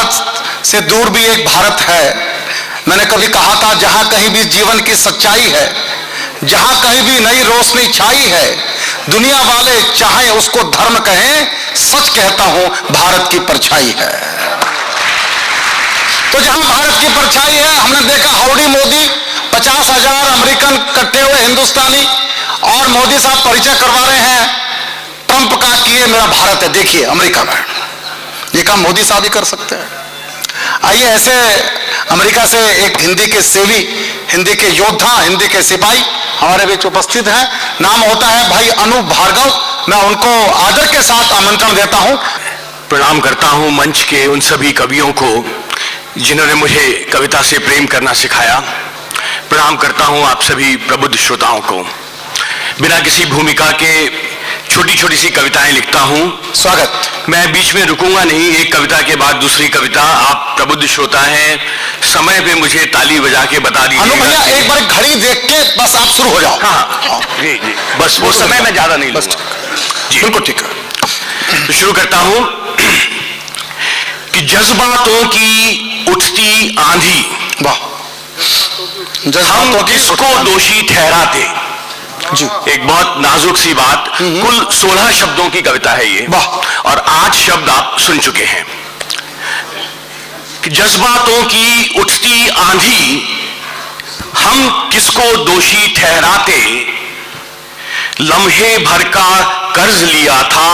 भारत से दूर भी एक भारत है। मैंने कभी कहा था, जहां कहीं भी जीवन की सच्चाई है, जहां कहीं भी नई रोशनी छाई है, दुनिया वाले चाहे उसको धर्म कहें, सच कहता हूं भारत की परछाई है। तो जहां भारत की परछाई है, हमने देखा हाउडी मोदी, 50,000 अमेरिकन इकट्ठे हुए हिंदुस्तानी, और मोदी साहब परिचय करवा रहे हैं ट्रंप का कि ये मेरा भारत है, देखिए अमेरिका में। ये काम मोदी साहब ही कर सकते हैं। आइए, ऐसे अमेरिका से एक हिंदी के सेवी, हिंदी के योद्धा, हिंदी के सिपाही हमारे बीच उपस्थित हैं। नाम होता है भाई अनूप भार्गव। मैं उनको आदर के साथ आमंत्रण देता हूं। प्रणाम करता हूं मंच के उन सभी कवियों को जिन्होंने मुझे कविता से प्रेम करना सिखाया। प्रणाम करता हूं आप सभी प्रबुद्ध श्रोताओं को। बिना किसी भूमिका के छोटी छोटी सी कविताएं लिखता हूं। स्वागत। मैं बीच में रुकूंगा नहीं, एक कविता के बाद दूसरी कविता। आप प्रबुद्ध श्रोता हैं, समय पे मुझे ताली बजा के बता दीजिए। अनु भैया, एक बार घड़ी देख के बस आप शुरू हो जाओ। हाँ जी जी, बस वो समय मैं ज्यादा नहीं लूंगा जी। बिल्कुल ठीक है। तो शुरू करता हूं कि जज्बातों की उठती आंधी, वाह, हम किसको दोषी ठहराते जी। एक बहुत नाजुक सी बात। कुल 16 शब्दों की कविता है ये, और 8 शब्द आप सुन चुके हैं। कि जज्बातों की उठती आंधी, हम किसको दोषी ठहराते, लम्हे भर का कर्ज लिया था,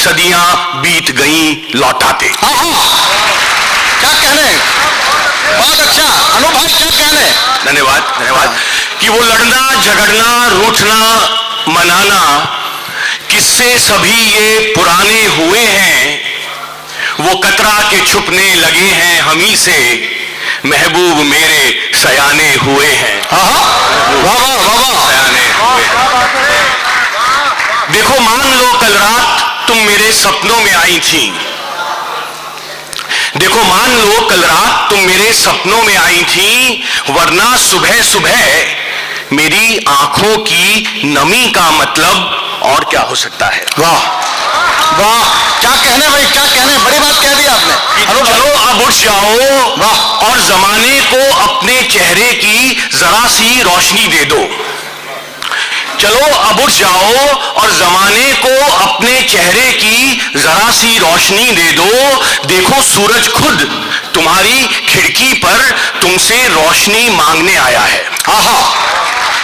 सदियां बीत गईं लौटाते। हाँ हाँ, क्या कहने, बहुत अच्छा अनु भाई, क्या कहने। धन्यवाद धन्यवाद। कि वो लड़ना झगड़ना रूठना मनाना, किससे सभी ये पुराने हुए हैं, वो कतरा के छुपने लगे हैं हमी से, महबूब मेरे सयाने हुए हैं। सयाने हुए हैं। देखो मान लो कल रात तुम मेरे सपनों में आई थी, देखो मान लो कल रात तुम मेरे सपनों में आई थी, वरना सुबह सुबह मेरी आंखों की नमी का मतलब और क्या हो सकता है। वाह वाह, क्या कहने भाई, क्या कहने, बड़ी बात कह दी आपने। चलो अब उठ जाओ, वाह, और जमाने को अपने चेहरे की जरा सी रोशनी दे दो। चलो अब उठ जाओ और जमाने को अपने चेहरे की जरा सी रोशनी दे दो। देखो सूरज खुद तुम्हारी खिड़की पर तुमसे रोशनी मांगने आया है। आहा,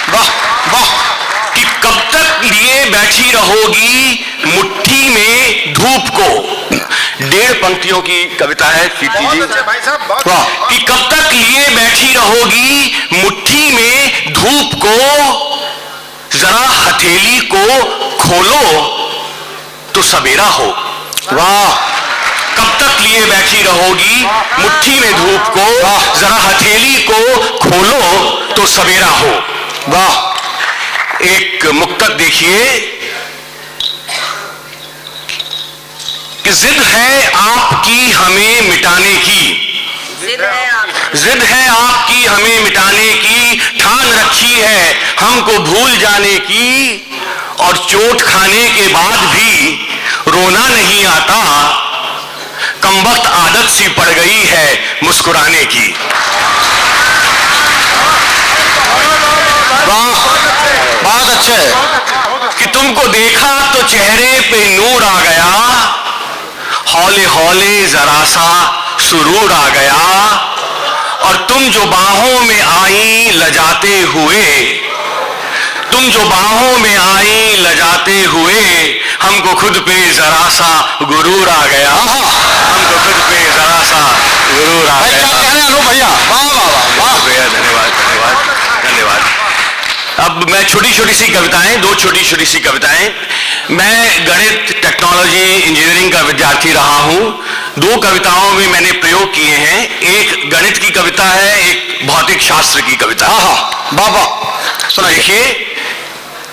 वाह वाह। कि कब तक लिए बैठी रहोगी मुट्ठी में धूप को। 1.5 पंक्तियों की कविता है सीटी जी। वाह। कि कब तक लिए बैठी रहोगी मुट्ठी में धूप को, जरा हथेली को खोलो तो सवेरा हो। वाह। कब तक लिए बैठी रहोगी मुट्ठी में धूप को, जरा हथेली को खोलो तो सवेरा हो। वाह। एक मुक्तक देखिए कि जिद है आपकी हमें मिटाने की, जिद है आपकी हमें मिटाने की, ठान रखी है हमको भूल जाने की, और चोट खाने के बाद भी रोना नहीं आता, कमबख्त आदत सी पड़ गई है मुस्कुराने की। बहुत अच्छे। कि तुमको देखा तो चेहरे पे नूर आ गया, हौले हौले जरा सा सुरूर आ गया, और तुम जो बाहों में आई लजाते हुए, तुम जो बाहों में आई लजाते हुए, हमको खुद पे जरा सा गुरूर आ गया, हमको खुद पे जरा सा गुरूर आ गया। क्या कहने अनु भैया, वाह वाह वाह। धन्यवाद धन्यवाद धन्यवाद। अब मैं छोटी छोटी सी कविताएं, 2 छोटी छोटी सी कविताएं। मैं गणित, टेक्नोलॉजी, इंजीनियरिंग का विद्यार्थी रहा हूं। 2 कविताओं में मैंने प्रयोग किए हैं। एक गणित की कविता है, एक भौतिक शास्त्र की कविता। बाबा सुना, देखिए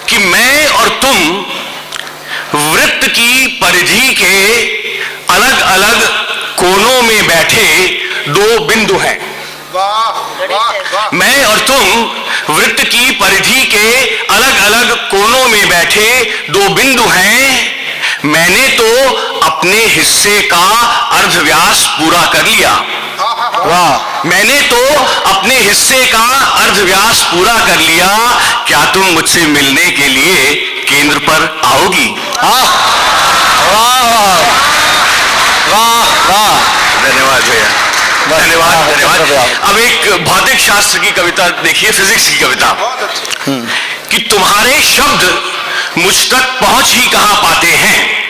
कि मैं और तुम वृत्त की परिधि के अलग अलग कोनों में बैठे 2 बिंदु हैं। मैं और तुम वृत्त की परिधि के अलग अलग कोनों में बैठे 2 बिंदु हैं। मैंने तो अपने हिस्से का अर्धव्यास पूरा कर लिया। वाह, मैंने तो अपने हिस्से का अर्धव्यास पूरा कर लिया, क्या तुम मुझसे मिलने के लिए केंद्र पर आओगी? वाह वाह वाह वाह, धन्यवाद भैया, धन्यवाद धन्यवाद। अब एक भौतिक शास्त्र की कविता देखिए, फिजिक्स की कविता, कि तुम्हारे शब्द मुझ तक पहुंच ही कहां पाते हैं,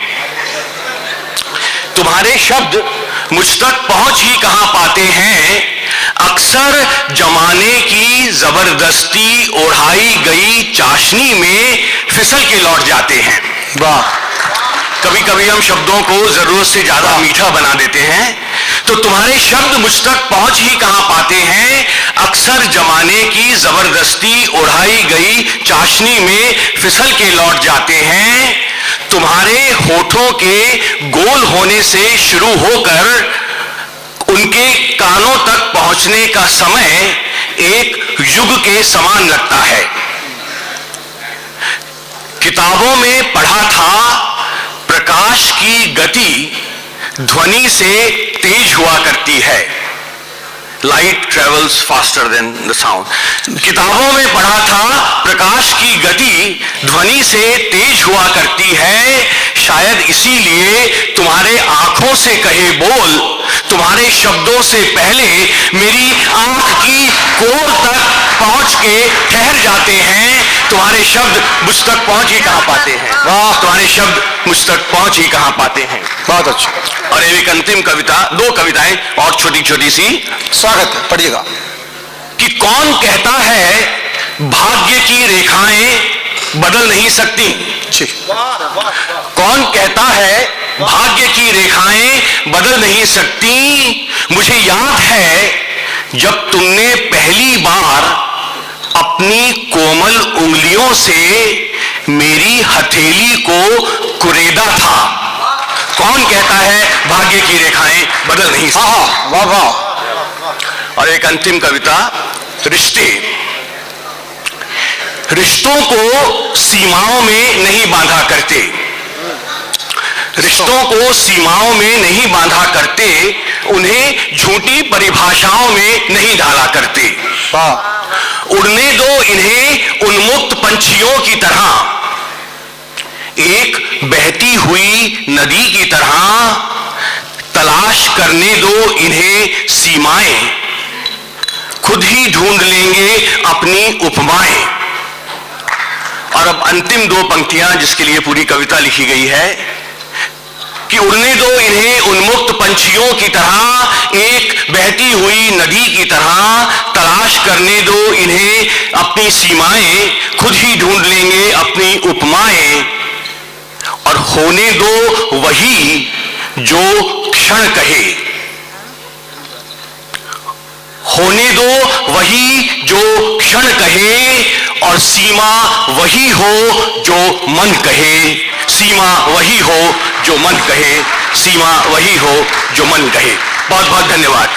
तुम्हारे शब्द मुझ तक पहुंच ही कहां पाते हैं, अक्सर जमाने की जबरदस्ती ओढ़ाई गई चाशनी में फिसल के लौट जाते हैं। वाह, कभी कभी हम शब्दों को जरूरत से ज्यादा मीठा बना देते हैं। तो तुम्हारे शब्द मुझ तक पहुंच ही कहां पाते हैं, अक्सर जमाने की जबरदस्ती ओढ़ाई गई चाशनी में फिसल के लौट जाते हैं। तुम्हारे होठों के गोल होने से शुरू होकर उनके कानों तक पहुंचने का समय एक युग के समान लगता है। किताबों में पढ़ा था, प्रकाश की गति ध्वनि से तेज हुआ करती है। Light travels faster than the sound. किताबों में पढ़ा था, प्रकाश की गति ध्वनि से तेज हुआ करती है। शायद इसीलिए तुम्हारे आंखों से कहे बोल तुम्हारे शब्दों से पहले मेरी आंख की कोर तक पहुंच के ठहर जाते हैं। तुम्हारे शब्द मुझ तक पहुंच ही कहां पाते हैं। वाह, तुम्हारे शब्द मुझ तक पहुंच ही कहां पाते हैं। बहुत अच्छा। और एक अंतिम कविता, दो कविताएं और छोटी छोटी सी, स्वागत है, पढ़िएगा। कि कौन कहता है भाग्य की रेखाएं बदल नहीं सकती, कौन कहता है भाग्य की रेखाएं बदल नहीं सकती। मुझे याद है जब तुमने पहली बार अपनी कोमल उंगलियों से मेरी हथेली को कुरेदा था। कौन कहता है भाग्य की रेखाएं बदल नहीं सकती। वाह वाह। और एक अंतिम कविता, रिश्ते। रिश्तों को सीमाओं में नहीं बांधा करते, रिश्तों को सीमाओं में नहीं बांधा करते, उन्हें झूठी परिभाषाओं में नहीं ढाला करते। वाह, उड़ने दो इन्हें उन्मुक्त पंछियों की तरह, एक बहती हुई नदी की तरह। तलाश करने दो इन्हें सीमाएं, खुद ही ढूंढ लेंगे अपनी उपमाएं। और अब अंतिम दो पंक्तियां जिसके लिए पूरी कविता लिखी गई है, कि उड़ने दो इन्हें उन्मुक्त पंछियों की तरह, एक बहती हुई नदी की तरह। तलाश करने दो इन्हें अपनी सीमाएं, खुद ही ढूंढ लेंगे अपनी उपमाएं। और होने दो वही जो क्षण कहे, होने दो वही जो क्षण कहे, और सीमा वही हो जो मन कहे। सीमा वही हो जो मन कहे, सीमा वही हो जो मन कहे। बहुत बहुत धन्यवाद।